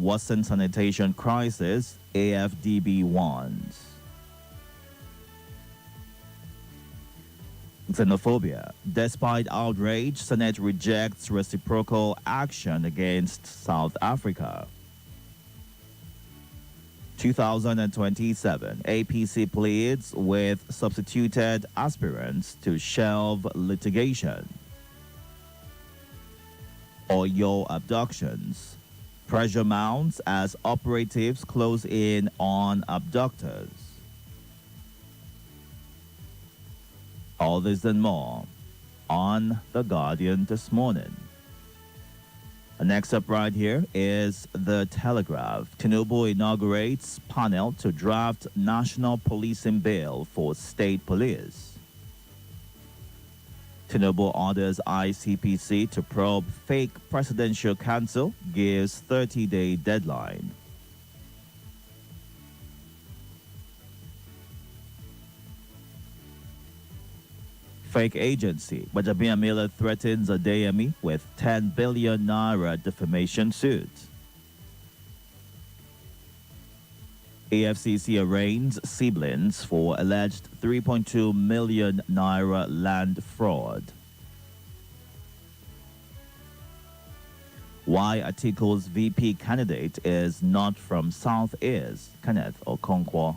worsen sanitation crisis, AFDB warns. Xenophobia. Despite outrage, Senate rejects reciprocal action against South Africa. 2027, APC pleads with substituted aspirants to shelve litigation. Oyo abductions. Pressure mounts as operatives close in on abductors. All this and more on The Guardian this morning. The next up right here is The Telegraph. Tinubu inaugurates panel to draft national policing bill for state police. Tinubu orders ICPC to probe fake presidential council, gives 30-day deadline. Fake agency. Bajabia Miller threatens Adeyemi with 10 billion naira defamation suit. AFCC arraigns siblings for alleged 3.2 million naira land fraud. Why Atiko's VP candidate is not from South-East, Kenneth Okonkwo.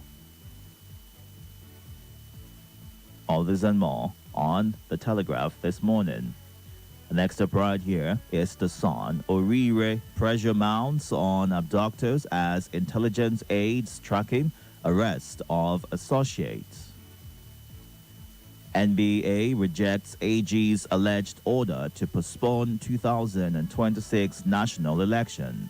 All this and more on The Telegraph this morning. Next up right here is The Sun. Orire pressure mounts on abductors as intelligence aides tracking arrest of associates. NBA rejects AG's alleged order to postpone 2026 national election.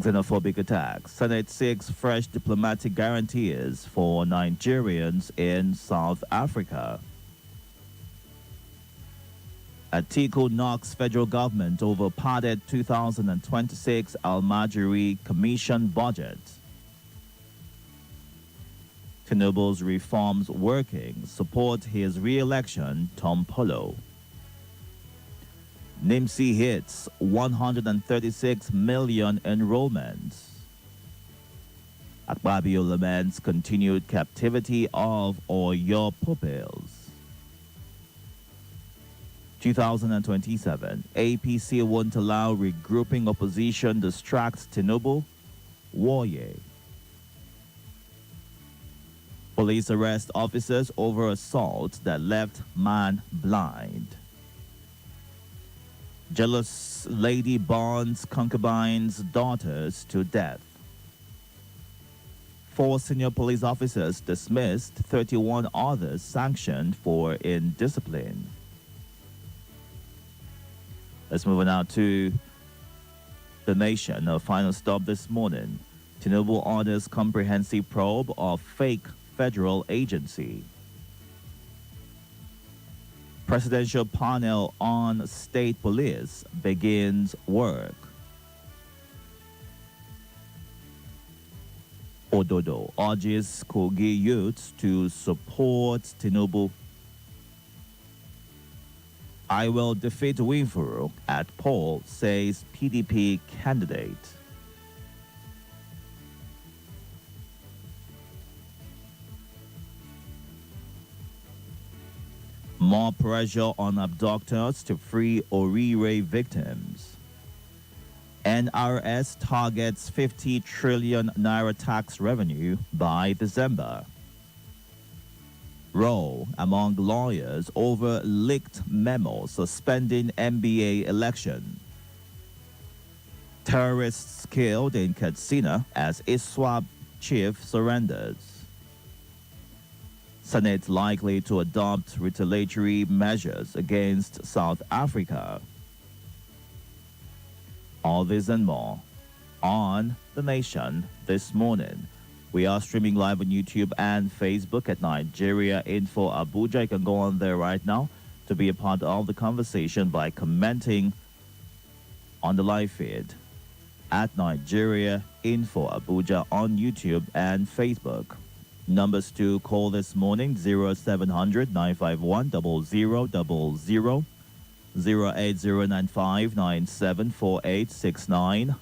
Xenophobic attacks. Senate seeks fresh diplomatic guarantees for Nigerians in South Africa. Atiku knocks federal government over padded 2026 Almajiri Commission budget. Tinubu's reforms working, support his re-election, Tom Polo. NIMSI hits 136 million enrollments. Akpabio laments continued captivity of Oyo pupils. 2027, APC won't allow regrouping opposition distracts Tinubu, Warye. Police arrest officers over assault that left man blind. Jealous lady bonds concubine's daughters to death. 4 senior police officers dismissed, 31 others sanctioned for indiscipline. Let's move on now to The Nation. A final stop this morning. Tinubu orders comprehensive probe of fake federal agency. Presidential panel on state police begins work. Itodo urges Kogi youths to support Tinubu. I will defeat Winfuru at poll, says PDP candidate. More pressure on abductors to free Orire victims. NRS targets 50 trillion naira tax revenue by December. Row among lawyers over leaked memo suspending MBA election. Terrorists killed in Katsina as ISWAP chief surrenders. Senate likely to adopt retaliatory measures against South Africa. All this and more on The Nation this morning. We are streaming live on YouTube and Facebook at Nigeria Info Abuja. You can go on there right now to be a part of the conversation by commenting on the live feed at Nigeria Info Abuja on YouTube and Facebook. Numbers to call this morning, 0700 951 0000. 08095974869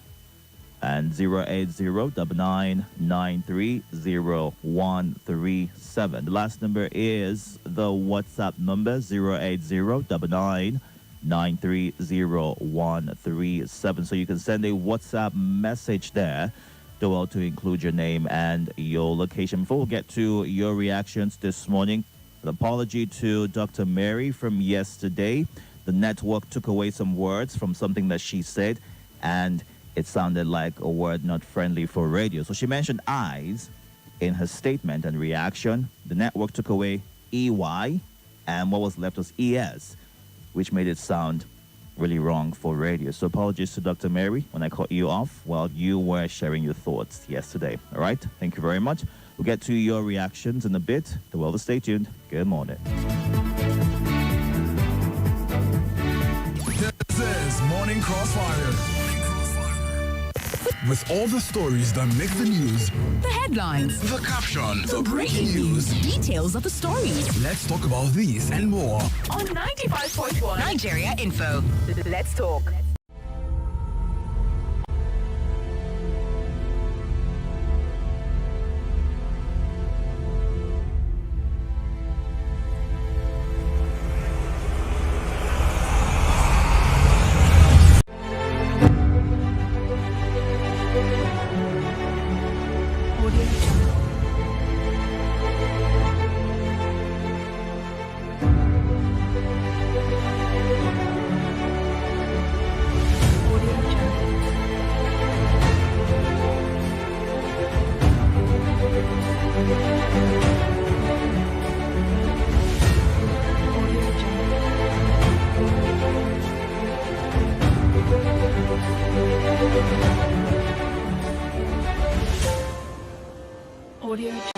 and 08099930137. The last number is the WhatsApp number 08099930137. So you can send a WhatsApp message there to include your name and your location. Before we get to your reactions this morning, an apology to Dr. Mary from yesterday. The network took away some words from something that she said, and it sounded like a word not friendly for radio. So she mentioned eyes in her statement and reaction. The network took away EY, and what was left was ES, which made it sound really wrong for radio. So apologies to Dr. Mary when I cut you off while you were sharing your thoughts yesterday. All right? Thank you very much. We'll get to your reactions in a bit. Well, stay tuned. Good morning. This is Morning Crossfire. With all the stories that make the news, the headlines, the caption, the breaking news, details of the stories. Let's talk about these and more On 95.1 Nigeria Info. Let's talk. Audio Jungle.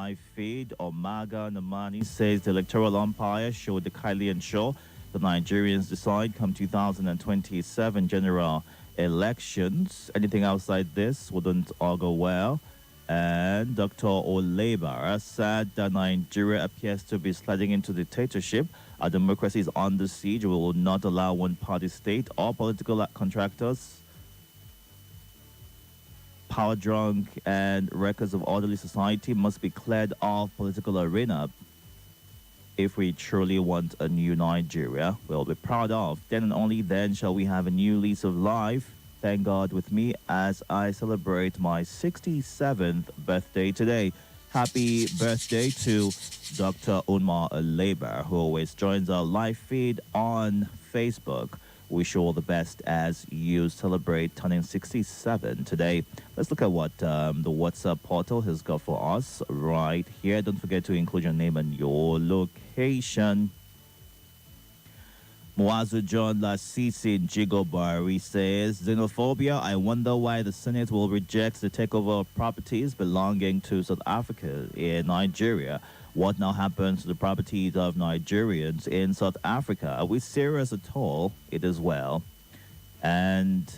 live feed. Omaga Namani says the electoral umpire showed the kindly ensure the Nigerians decide come 2027 general elections. Anything outside this wouldn't all go well. And Dr. Olebara said that Nigeria appears to be sliding into dictatorship. Our democracy is under siege. We will not allow one-party state or political contractors, power drunk, and records of orderly society must be cleared off political arena. If we truly want a new Nigeria, we'll be proud of. Then and only then shall we have a new lease of life. Thank God with me as I celebrate my 67th birthday today. Happy birthday to Dr. Unma Labour, who always joins our live feed on Facebook. Wish you all the best as you celebrate turning 67 today. Let's look at what the WhatsApp portal has got for us right here. Don't forget to include your name and your location. Muazu John Lasisi Jigobari says, xenophobia, I wonder why the Senate will reject the takeover of properties belonging to South Africa in Nigeria. What now happens to the properties of Nigerians in South Africa? Are we serious at all? It is well. And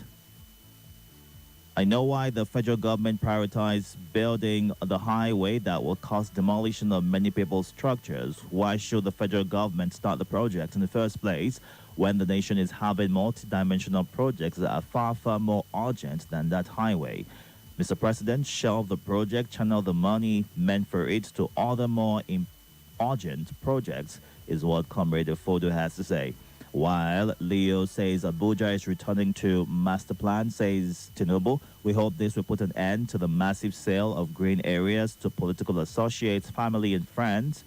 I know why the federal government prioritized building the highway that will cause demolition of many people's structures. Why should the federal government start the project in the first place when the nation is having multi-dimensional projects that are far, far more urgent than that highway? Mr. President, shelve the project, channel the money meant for it to other more urgent projects, is what Comrade Itodo has to say. While Leo says Abuja is returning to master plan, says Tinubu, we hope this will put an end to the massive sale of green areas to political associates, family and friends.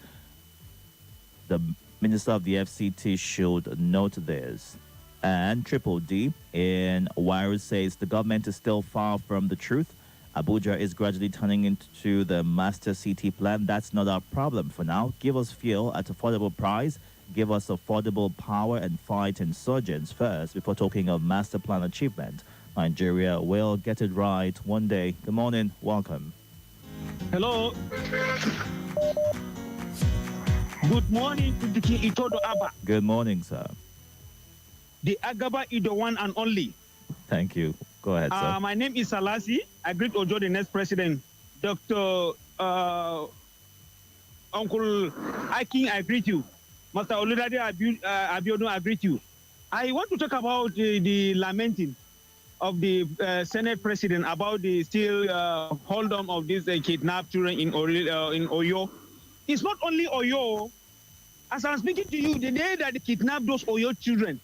The Minister of the FCT should note this. And Triple D in Wires says the government is still far from the truth. Abuja is gradually turning into the master city plan. That's not our problem for now. Give us fuel at affordable price. Give us affordable power and fight insurgents first before talking of master plan achievement. Nigeria will get it right one day. Good morning. Welcome. Hello. Good morning to the Itodo Abba. Good morning, sir. The Agaba is the one and only. Thank you. Go ahead, sir. My name is Salasi. I greet Ojo, the next president. Dr. Uncle Akin, I greet you. Master Oludade Abiodun, I greet you. I want to talk about the lamenting of the Senate president about the still hold on of these kidnapped children in Oyo. It's not only Oyo. As I'm speaking to you, the day that they kidnapped those Oyo children,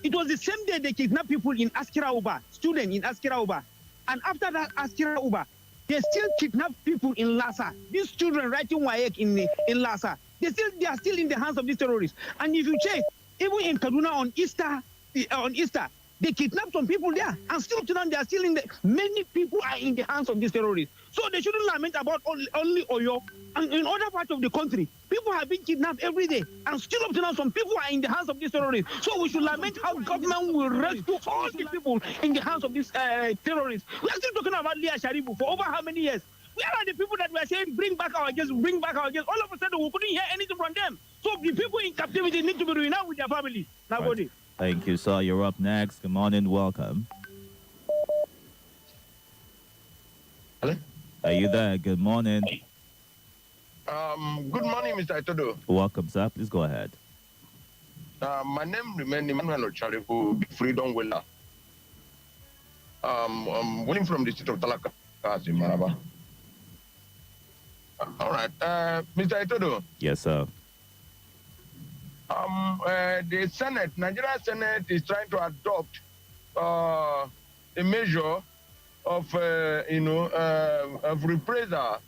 it was the same day they kidnapped people in Askira Uba, students in Askira Uba. And after that Askira Uba, they still kidnap people in Lassa. These children writing WAEC in Lassa. They are still in the hands of these terrorists. And if you check, even in Kaduna on Easter, they kidnapped some people there, and still to them they are still in the. Many people are in the hands of these terrorists. So they shouldn't lament about only Oyo. And in other parts of the country, people have been kidnapped every day, and still up to now, some people are in the hands of these terrorists. So we should lament how government will rescue all the people in the hands of these terrorists. We are still talking about Leah Sharibu for over how many years? Where are the people that were saying, bring back our girls, bring back our girls? All of a sudden, we couldn't hear anything from them. So the people in captivity need to be reunited with their families. Nobody. Right. Thank you, sir. You're up next. Good morning. Welcome. Hello? Are you there? Good morning. Good morning, Mr. Itodo. Welcome, sir. Please go ahead. My name remains Emmanuel Ocharifu, Freedom Willer. I'm willing from the state of Talaka, in Maraba. All right. Mr. Itodo. Yes, sir. The Senate, Nigeria Senate is trying to adopt a measure of, of reprisal,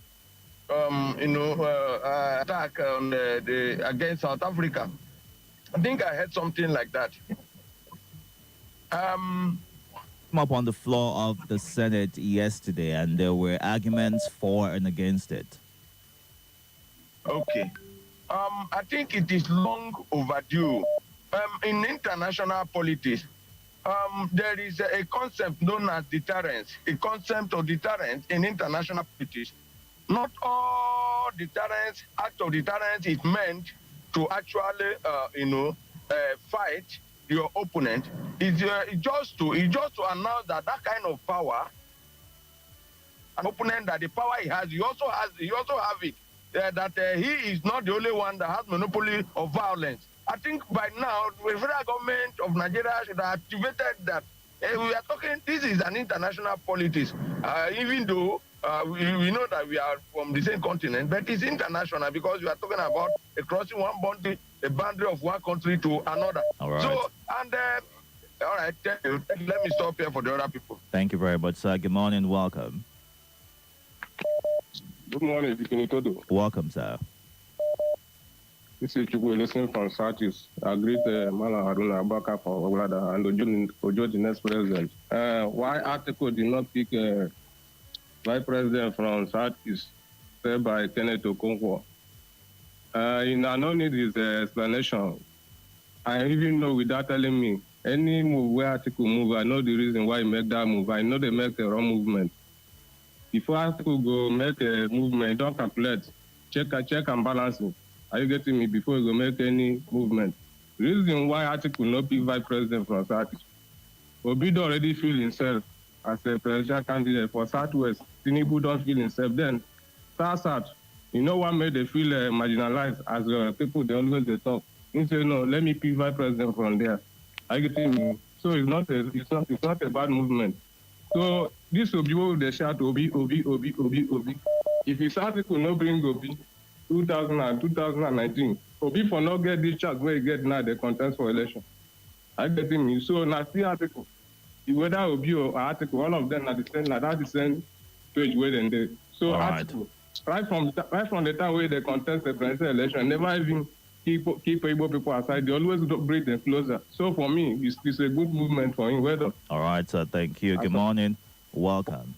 attack on against South Africa. I think I heard something like that. Came up on the floor of the Senate yesterday, and there were arguments for and against it. Okay. I think it is long overdue. In international politics, there is a concept known as deterrence, a concept of deterrence in international politics. not all deterrence, act of deterrence is meant to actually, fight your opponent. It's just to announce that kind of power, an opponent, that the power he has, he also have it. He is not the only one that has monopoly of violence. I think by now the federal government of Nigeria should have activated that. We are talking. This is an international politics, even though we know that we are from the same continent, but it's international because we are talking about crossing one boundary, a boundary of one country to another. All right. So, and all right, thank you. Let me stop here for the other people. Thank you very much, sir. Good morning. Welcome. Good morning, Itodo. Welcome, sir. This is Chukwu listening from Southeast. I greet Mala Haruna Abaka from Oglada and Ojo, the next president. Why article did not pick vice president from Southeast, said by Kenneth Okonkwo? I no need his explanation. I even know without telling me any move where article move, I know the reason why he make that move. I know they make the wrong movement. Before article go make a movement, don't calculate, check and balance it. Are you getting me? Before you go make any movement. Reason why article not pick vice president from Southeast. Obido already feel himself as a presidential candidate for Southwest. Tinubu don't feel himself. Then, South, you know what made they feel marginalized as people, they always they talk. He say, no, let me pick vice president from there. Are you getting me? So it's not a bad movement. So this Obi will they shout Obi. If his article no bring Obi, 2019, Obi for not get this chance where he get now the contest for election. I get him. So now see article. Whether Obi or article, all of them are the same page where they did. So all article, right from the time where they contest the presidential election, never even keep Igbo people aside. They always bring them closer. So for me, it's a good movement for him. Whether. All right, sir. Thank you. Good morning. Welcome.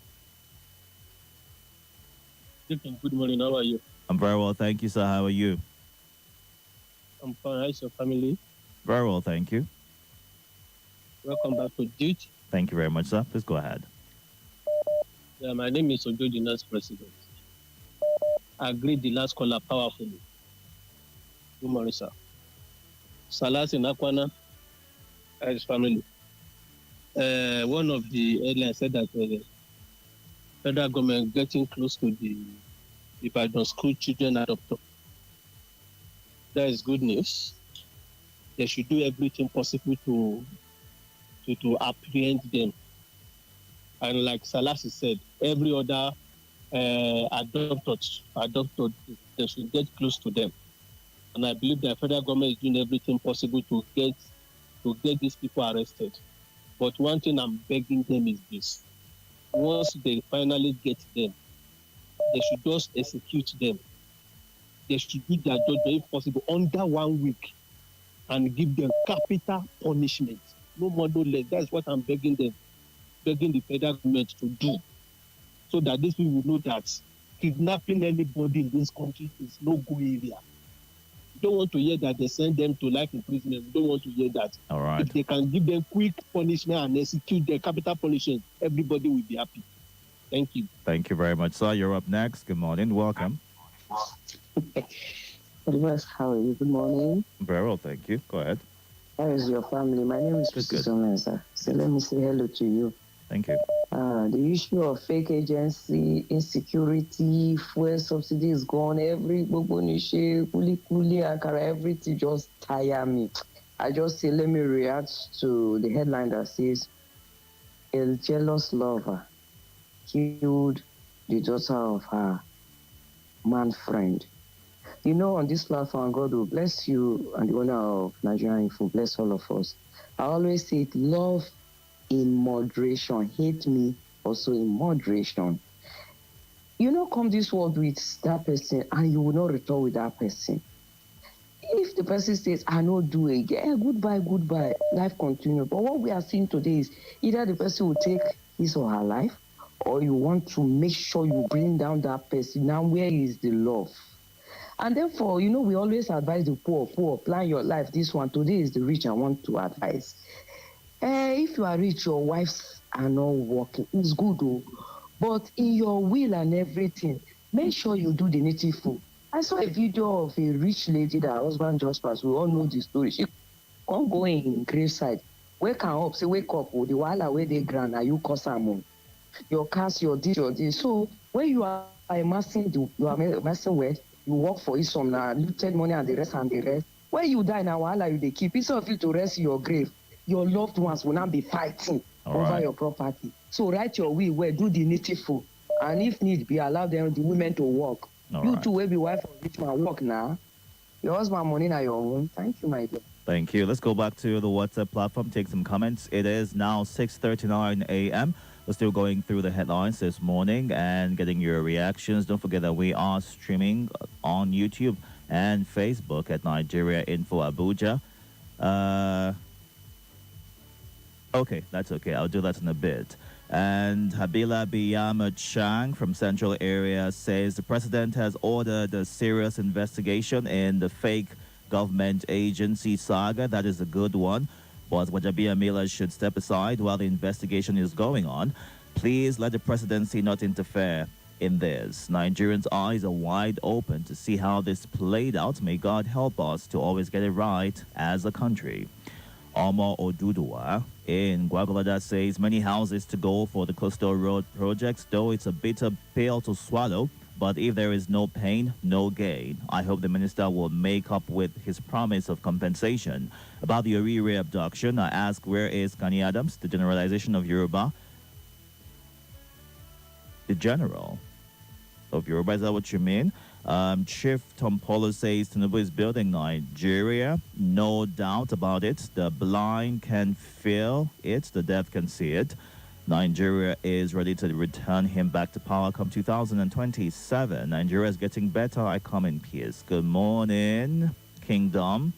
Good morning. How are you? I'm very well, thank you, sir. How are you? I'm fine. How's your family? Very well, thank you. Welcome back to duty. Thank you very much, sir. Please go ahead. Yeah, my name is Ojo, the next president. I agree the last caller powerfully. Good morning, sir. Salas in Akwana, his family. One of the airlines said that the federal government getting close to the Ibadan school children adopter. That is good news. They should do everything possible to apprehend them. And like Salasi said, every other adopted, they should get close to them. And I believe the federal government is doing everything possible to get these people arrested. But one thing I'm begging them is this: once they finally get them, they should just execute them. They should do their job, if possible, under 1 week and give them capital punishment. No more, no less. That's what I'm begging them, begging the federal government to do, so that these people will know that kidnapping anybody in this country is no go area. We don't want to hear that they send them to life imprisonment. We don't want to hear that. All right. If they can give them quick punishment and execute their capital punishment, everybody will be happy. Thank you. Thank you very much, sir. You're up next. Good morning. Welcome. How are you? Good morning. Very well, thank you. Go ahead. How is your family? My name is Christopher, sir. So let me say hello to you. Thank you. The issue of fake agency, insecurity, fuel subsidy is gone. Every bobonishe, kuli, akara, everything just tire me. I just say, let me react to the headline that says, a jealous lover killed the daughter of her man friend. You know, on this platform, God will bless you and the owner of Nigerian Info, bless all of us. I always say, love in moderation, hate me also in moderation. You know, come this world with that person and you will not return with that person. If the person says, I don't do it again, goodbye, life continues. But what we are seeing today is either the person will take his or her life, or you want to make sure you bring down that person. Now, where is the love? And therefore, you know, we always advise the poor, plan your life. This one, today is the rich I want to advise. If you are rich, your wives are not working. It's good, though. But in your will and everything, make sure you do the native food. I saw a video of a rich lady that her husband just passed. We all know the story. She can't go in graveside. Wake her up, say, wake up, oh, the wahala where they grant, are you cause am? Your cast, your this. So when you are amassing wealth, you work for it some looted money and the rest and the rest. When you die now, wahala you they keep. Instead of you to rest in your grave, your loved ones will not be fighting over your property. So write your will where do the native food. And if need be, allow them the women to work. You too will be wife of rich man work now. Your husband money now your own. Thank you, my dear. Thank you. Let's go back to the WhatsApp platform, take some comments. It is now 6:39 a.m. We're still going through the headlines this morning and getting your reactions. Don't forget that we are streaming on YouTube and Facebook at Nigeria Info Abuja. Okay, that's okay. I'll do that in a bit. And Habila Biyama Chang from Central Area says the president has ordered a serious investigation in the fake government agency saga. That is a good one. But Wajabia Mila should step aside while the investigation is going on. Please let the presidency not interfere in this. Nigerians' eyes are wide open to see how this played out. May God help us to always get it right as a country. Omar Oduduwa in Gwagwalada says many houses to go for the coastal road projects, though it's a bitter pill to swallow. But if there is no pain, no gain. I hope the minister will make up with his promise of compensation. About the Orire abduction, I ask, where is Kani Adams? The generalization of Yoruba? The general of Yoruba, is that what you mean? Chief Tompolo says Tinubu is building Nigeria. No doubt about it. The blind can feel it. The deaf can see it. Nigeria is ready to return him back to power come 2027. Nigeria is getting better. I come in peace. Good morning, Kingdom.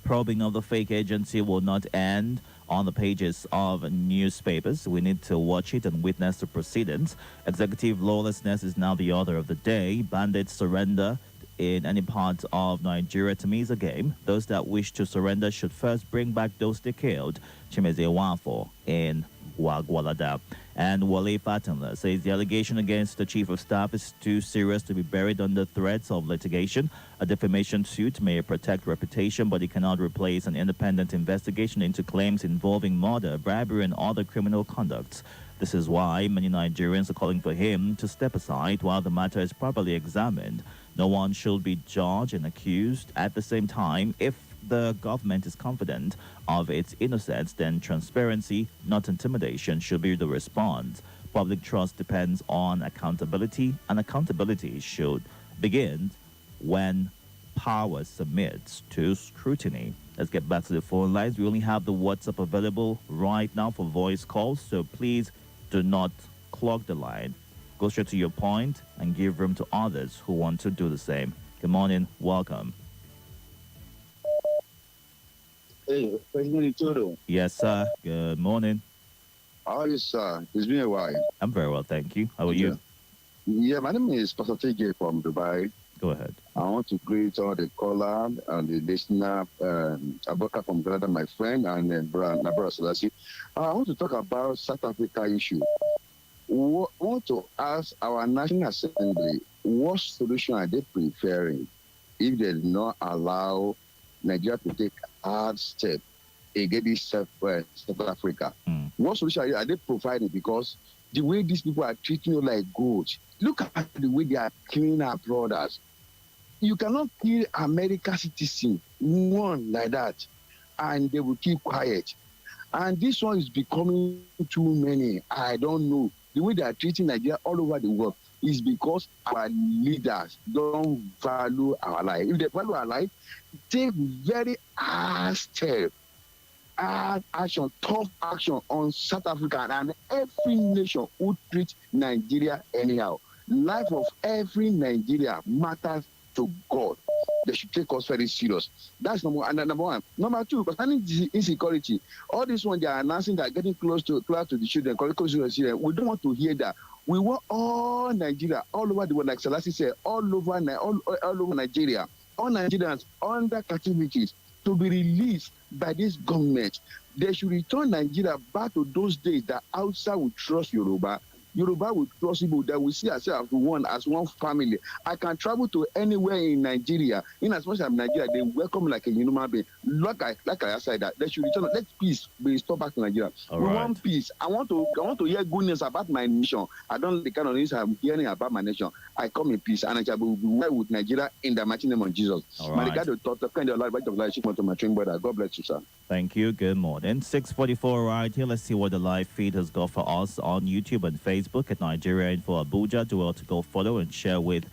Probing of the fake agency will not end on the pages of newspapers. We need to watch it and witness the proceedings. Executive lawlessness is now the order of the day. Bandits surrender in any part of Nigeria. To me is a game. Those that wish to surrender should first bring back those they killed. Chimeze Wafo in Gwagwalada. And Wale Fatanla says the allegation against the chief of staff is too serious to be buried under threats of litigation. A defamation suit may protect reputation, but it cannot replace an independent investigation into claims involving murder, bribery, and other criminal conducts. This is why many Nigerians are calling for him to step aside while the matter is properly examined. No one should be judged and accused. At the same time, if the government is confident of its innocence, then transparency, not intimidation, should be the response. Public trust depends on accountability, and accountability should begin when power submits to scrutiny. Let's get back to the phone lines. We only have the WhatsApp available right now for voice calls, so please do not clog the line. Go straight to your point and give room to others who want to do the same. Good morning. Welcome. Hey, President Itodo. Yes, sir. Good morning. How are you, sir? It's been a while. I'm very well, thank you. How are you? Yeah, my name is Pastor TJ from Dubai. Go ahead. I want to greet all the caller and the listener, Aboka from Canada, my friend, and Nabara Selassie. I want to talk about South Africa issue. I want to ask our National Assembly, what solution are they preferring if they do not allow Nigeria to take hard step against South Africa? What solution are they providing? Because the way these people are treating you like goods, look at the way they are killing our brothers. You cannot kill American citizen, one like that, and they will keep quiet. And this one is becoming too many. I don't know. The way they are treating Nigeria all over the world is because our leaders don't value our life. If they value our life, take very hard step, hard action, tough action on South Africa and every nation who treats Nigeria anyhow. Life of every Nigeria matters to God. They should take us very serious. That's number one. Number two, concerning insecurity, all this one they are announcing that getting close to the children, close to the children. We don't want to hear that. We want all Nigeria, all over the world, like Selassie said, all over Nigeria, all Nigerians under captivities to be released by this government. They should return Nigeria back to those days that outside would trust Yoruba, Yoruba will trust people that we see ourselves as one family. I can travel to anywhere in Nigeria. In as much as Nigeria, they welcome me like a human being. Like I said, that they should return. Let peace be restored back to Nigeria. We want peace. I want to hear good news about my nation. I don't like the kind of news I'm hearing about my nation. I come in peace, and I shall be well with Nigeria in the mighty name of Jesus. My God, to talk kind of life of life to my twin brother. God bless you, sir. Thank you. Good morning. 6:44 right here. Let's see what the live feed has got for us on YouTube and Facebook at Nigeria Info Abuja. Do well to go follow and share with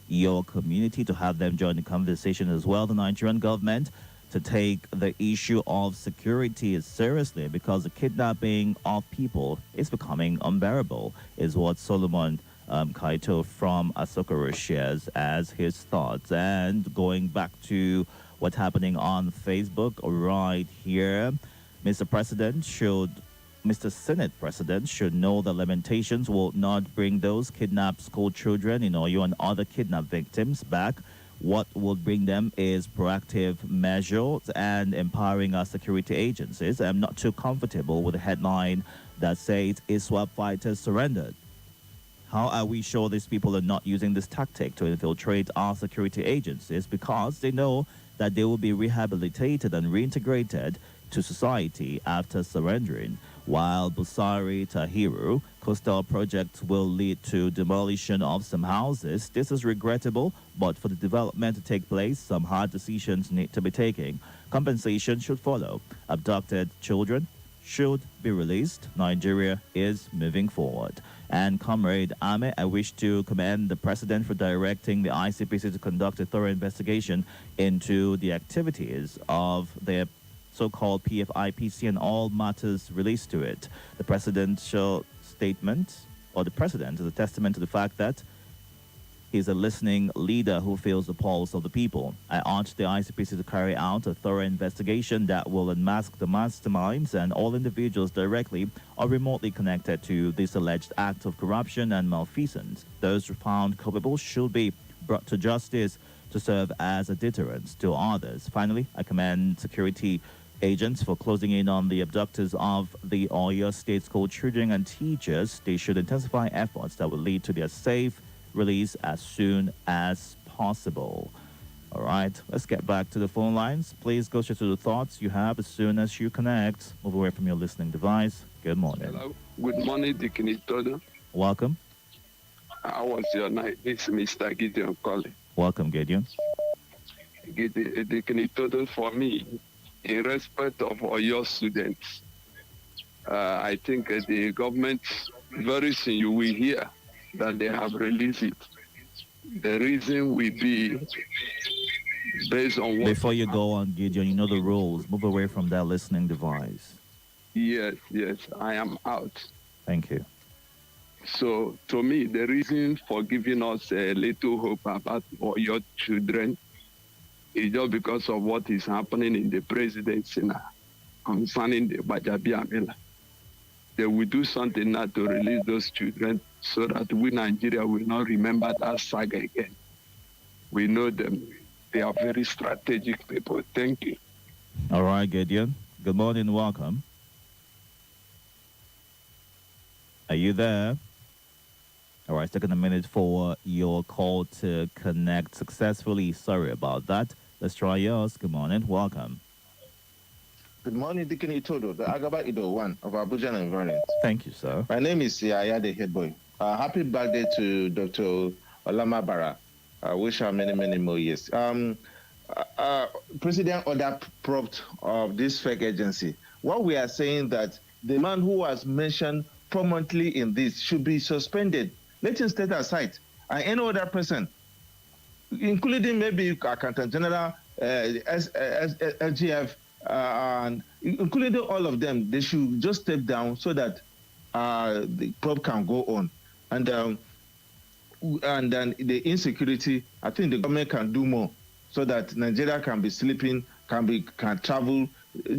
your community to have them join the conversation as well. The Nigerian government to take the issue of security seriously because the kidnapping of people is becoming unbearable, is what Solomon Kaito from Asokoro shares as his thoughts. And going back to what's happening on Facebook right here, Mr. Senate President should know that lamentations will not bring those kidnapped school children in Oyo and other kidnapped victims back. What will bring them is proactive measures and empowering our security agencies. I'm not too comfortable with the headline that says ISWAP fighters surrendered. How are we sure these people are not using this tactic to infiltrate our security agencies? Because they know that they will be rehabilitated and reintegrated to society after surrendering. While Busari Tahiru coastal project will lead to demolition of some houses, this is regrettable, but for the development to take place, some hard decisions need to be taken. Compensation should follow. Abducted children should be released. Nigeria is moving forward. And Comrade Ame, I wish to commend the President for directing the ICPC to conduct a thorough investigation into the activities of their so-called PFIPC and all matters released to it. The presidential statement, or the president, is a testament to the fact that he's a listening leader who feels the pulse of the people. I urge the ICPC to carry out a thorough investigation that will unmask the masterminds and all individuals directly or remotely connected to this alleged act of corruption and malfeasance. Those found culpable should be brought to justice to serve as a deterrent to others. Finally, I commend security agents for closing in on the abductors of the Oyo State school children and teachers. They should intensify efforts that will lead to their safe release as soon as possible. All right, let's get back to the phone lines. Please go straight to the thoughts you have as soon as you connect. Move away from your listening device. Good morning. Hello. Good morning, Deacon Itodo. Welcome. How was your night? This is Mr. Gideon calling. Welcome, Gideon. Deacon Itodo, for me, in respect of all your students, I think the government, very soon you will hear that they have released it. The reason will be based on what... Before you go on, Gideon, you know the rules. Move away from that listening device. Yes, I am out. Thank you. So, to me, the reason for giving us a little hope about all your children is just because of what is happening in the presidency now concerning the Bajabi Amila. They will do something now to release those children so that we, Nigeria, will not remember that saga again. We know them. They are very strategic people. Thank you. All right, Gideon. Good morning. Welcome. Are you there? All right, it's taking a minute for your call to connect successfully. Sorry about that. Let's try yours. Good morning. Welcome. Good morning, Deacon Itodo, the Agaba Ido one of Abuja and environment. Thank you, sir. My name is Yaya, the head boy. Happy birthday to Dr. Olama Bara. I wish her many, many more years. President order prompt of this fake agency. What we are saying that the man who was mentioned prominently in this should be suspended. Let him stay aside. And any other person, including maybe Accountant General, SGF, and including all of them, they should just step down so that the probe can go on. And then the insecurity, I think the government can do more so that Nigeria can be sleeping, can travel,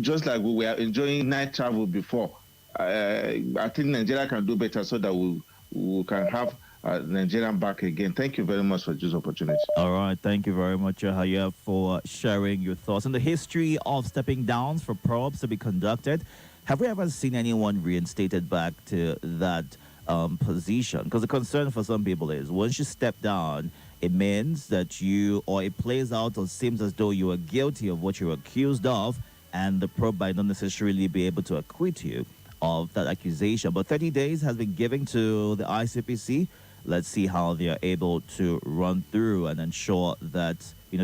just like we were enjoying night travel before. I think Nigeria can do better so that we can have Nigerian back again. Thank you very much for this opportunity. All right. Thank you very much, Yahya, for sharing your thoughts. In the history of stepping downs for probes to be conducted, have we ever seen anyone reinstated back to that position. Because the concern for some people is once you step down, it means that it plays out or seems as though you are guilty of what you're accused of, and the probe might not necessarily be able to acquit you of that accusation. But 30 days has been given to the ICPC. Let's see how they are able to run through and ensure that,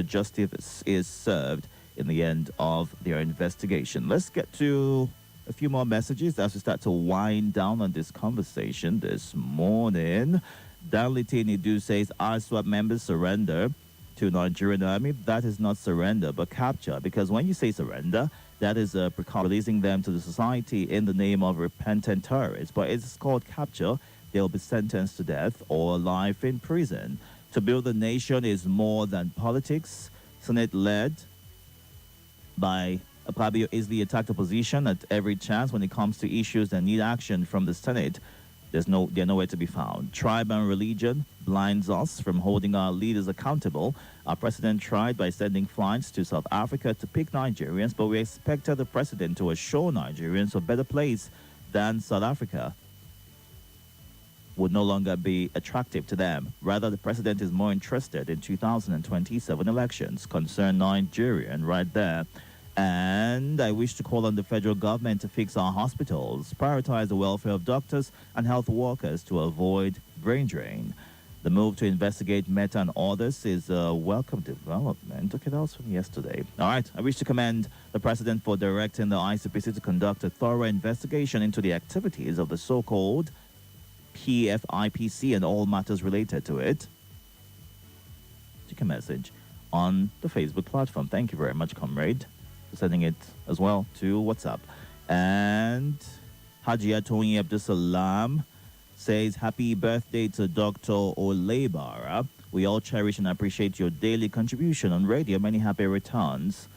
justice is served in the end of their investigation. Let's get to a few more messages as we start to wind down on this conversation this morning. Danley Nidu says, ISWAP members surrender to Nigerian army. That is not surrender, but capture. Because when you say surrender, that is releasing them to the society in the name of repentant terrorists. But it's called capture. They'll be sentenced to death or life in prison. To build a nation is more than politics. Senate led by Akpabio easily attacked opposition at every chance when it comes to issues that need action from the Senate. They're nowhere to be found. Tribe and religion blinds us from holding our leaders accountable. Our president tried by sending flights to South Africa to pick Nigerians, but we expected the president to assure Nigerians a better place than South Africa would no longer be attractive to them. Rather, the president is more interested in 2027 elections. Concern Nigerian right there. And I wish to call on the federal government to fix our hospitals, prioritize the welfare of doctors and health workers to avoid brain drain. The move to investigate Meta and others is a welcome development. Okay, that was from yesterday. All right, I wish to commend the president for directing the ICPC to conduct a thorough investigation into the activities of the so-called PFIPC and all matters related to it. Take a message on the Facebook platform. Thank you very much, comrade, for sending it as well to WhatsApp. And Hajia Tony Abdusalam says, happy birthday to Dr. Olebara. We all cherish and appreciate your daily contribution on radio. Many happy returns.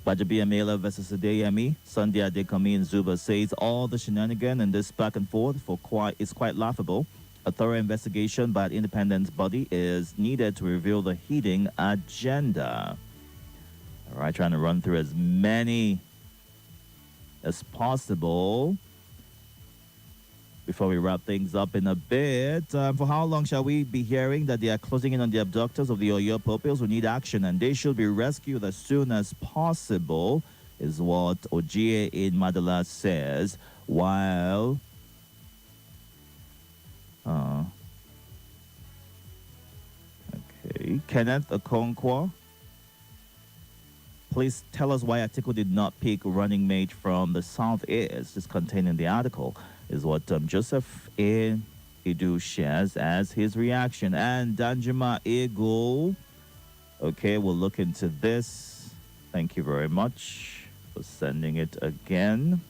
Bajabi Amela versus Adeyemi. Sunday Adekomi and Zuba says, all the shenanigan and this back and forth is quite laughable. A thorough investigation by an independent body is needed to reveal the hidden agenda. All right, trying to run through as many as possible before we wrap things up in a bit. For how long shall we be hearing that they are closing in on the abductors of the Oyo pupils who need action and they should be rescued as soon as possible, is what Ojie in Madala says, while Kenneth Okonkwo, please tell us why Atiku did not pick running mate from the Southeast. Is contained in the article, is what Joseph Idu shares as his reaction. And Danjuma Eagle, okay, we'll look into this. Thank you very much for sending it again.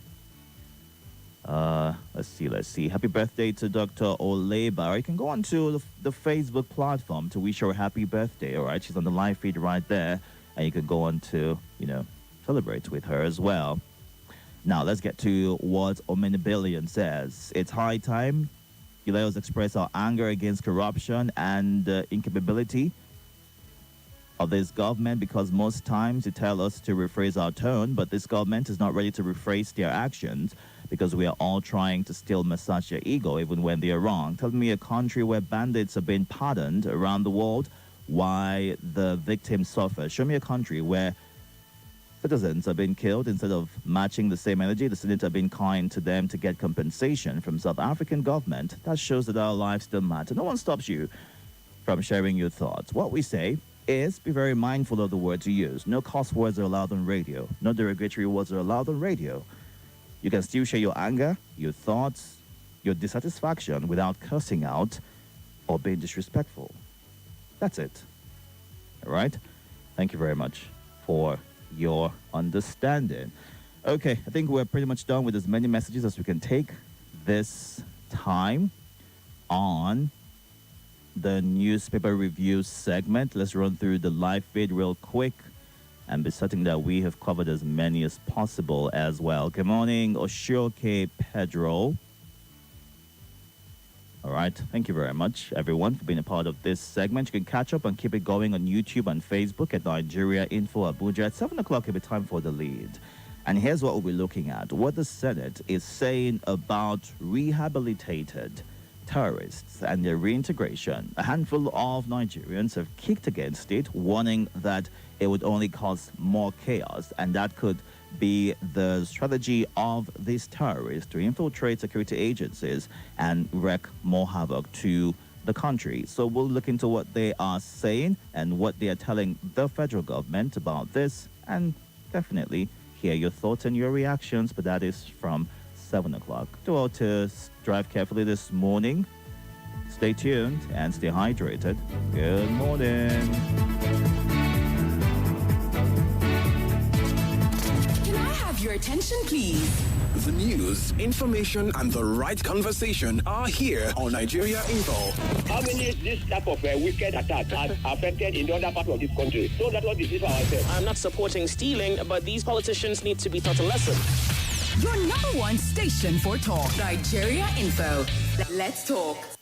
Let's see. Happy birthday to Dr. Oleba. You can go on to the Facebook platform to wish her a happy birthday, all right? She's on the live feed right there, and you can go on to, celebrate with her as well. Now, let's get to what Omenibillion says. It's high time Ileos express our anger against corruption and incapability of this government, because most times they tell us to rephrase our tone, but this government is not ready to rephrase their actions because we are all trying to still massage their ego even when they are wrong. Tell me a country where bandits are being pardoned around the world, why the victims suffer. Show me a country where citizens are being killed instead of matching the same energy. The Senate are being kind to them to get compensation from South African government. That shows that our lives still matter. No one stops you from sharing your thoughts. What we say is be very mindful of the words you use. No curse words are allowed on radio. No derogatory words are allowed on radio. You can still share your anger, your thoughts, your dissatisfaction without cursing out or being disrespectful. That's it. All right? Thank you very much for your understanding. Okay, I think we're pretty much done with as many messages as we can take this time on the newspaper review segment. Let's run through the live feed real quick and be certain that we have covered as many as possible as well. Good morning, Oshioke Pedro. All right, thank you very much, everyone, for being a part of this segment. You can catch up and keep it going on YouTube and Facebook at Nigeria Info Abuja. At 7 o'clock, it'll be time for the lead. And here's what we'll be looking at. What the Senate is saying about rehabilitated terrorists and their reintegration. A handful of Nigerians have kicked against it, warning that it would only cause more chaos, and that could be the strategy of these terrorists to infiltrate security agencies and wreak more havoc to the country. So we'll look into what they are saying and what they are telling the federal government about this, and definitely hear your thoughts and your reactions. But that is from 7 o'clock. To drive carefully this morning. Stay tuned and stay hydrated. Good morning. Can I have your attention, please? The news, information, and the right conversation are here on Nigeria Info. How many this type of wicked attack has affected in the other part of this country? So that's what we did for ourselves. I'm not supporting stealing, but these politicians need to be taught a lesson. Your number one station for talk. Nigeria Info. Let's talk.